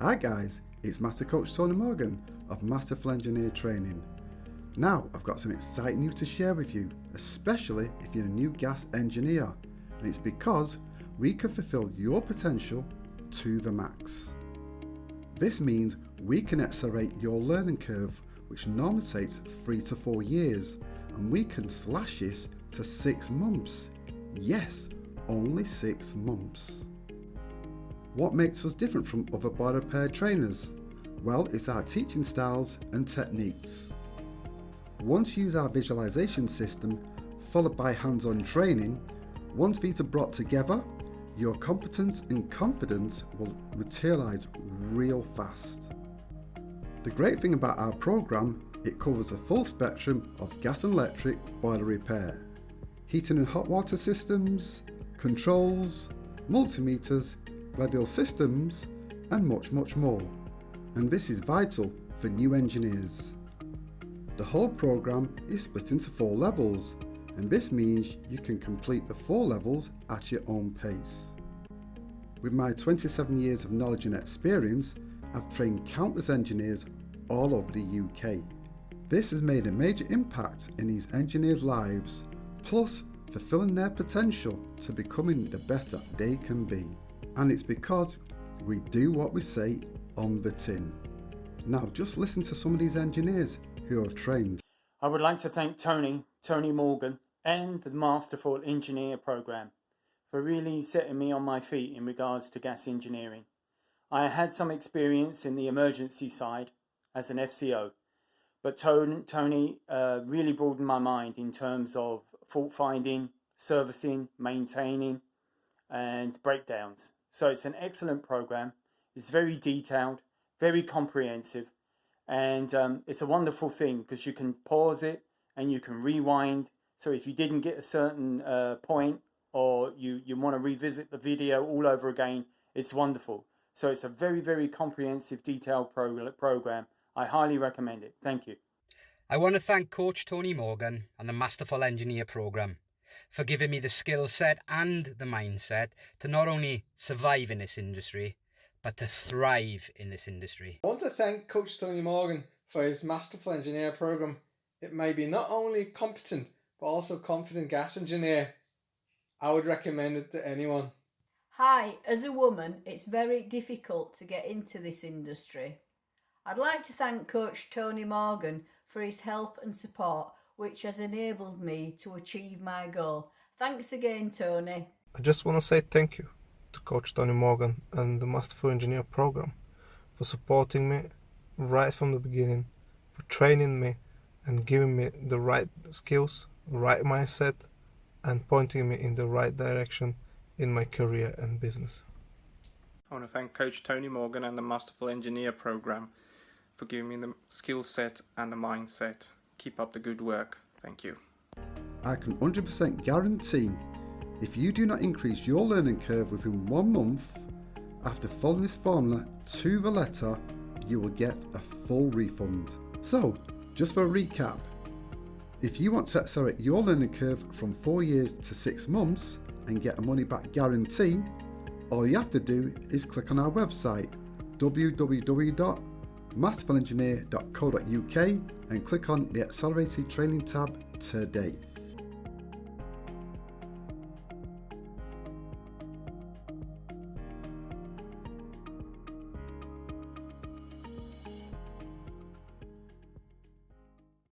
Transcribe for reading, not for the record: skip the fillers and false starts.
Hi guys, it's Master Coach Tony Morgan of Masterful Engineer Training. Now I've got some exciting news to share with you, especially if you're a new gas engineer, and it's because we can fulfill your potential to the max. This means we can accelerate your learning curve, which normally takes 3 to 4 years, and we can slash this to 6 months. Yes, only 6 months. What makes us different from other boiler repair trainers? Well, it's our teaching styles and techniques. Once you use our visualization system, followed by hands-on training, once these are brought together, your competence and confidence will materialize real fast. The great thing about our program, it covers a full spectrum of gas and electric boiler repair, heating and hot water systems, controls, multimeters, radial systems, and much more. And this is vital for new engineers. The whole program is split into 4 levels, and this means you can complete the 4 levels at your own pace. With my 27 years of knowledge and experience, I've trained countless engineers all over the UK. This has made a major impact in these engineers' lives, plus fulfilling their potential to becoming the better they can be. And it's because we do what we say on the tin. Now just listen to some of these engineers who are trained. I would like to thank Tony Morgan and the Masterful Engineer program for really setting me on my feet in regards to gas engineering. I had some experience in the emergency side as an FCO, but Tony really broadened my mind in terms of fault finding, servicing, maintaining, and breakdowns. So it's an excellent program. It's very detailed, very comprehensive, and it's a wonderful thing because you can pause it and you can rewind. So if you didn't get a certain point, or you want to revisit the video all over again, it's wonderful. So it's a very comprehensive, detailed program. I highly recommend it. Thank you. I want to thank Coach Tony Morgan and the Masterful Engineer program for giving me the skill set and the mindset to not only survive in this industry, but to thrive in this industry. I want to thank Coach Tony Morgan for his Masterful Engineer program. It may be not only competent, but also confident gas engineer. I would recommend it to anyone. Hi, as a woman, it's very difficult to get into this industry. I'd like to thank Coach Tony Morgan for his help and support, which has enabled me to achieve my goal. Thanks again, Tony. I just want to say thank you to Coach Tony Morgan and the Masterful Engineer program for supporting me right from the beginning, for training me and giving me the right skills, right mindset, and pointing me in the right direction in my career and business. I want to thank Coach Tony Morgan and the Masterful Engineer program for giving me the skill set and the mindset. Keep up the good work. Thank you. I can 100% guarantee if you do not increase your learning curve within 1 month, after following this formula to the letter, you will get a full refund. So, just for a recap, if you want to accelerate your learning curve from 4 years to 6 months and get a money back guarantee, all you have to do is click on our website www.masterfulengineer.co.uk and click on the Accelerated Training tab today.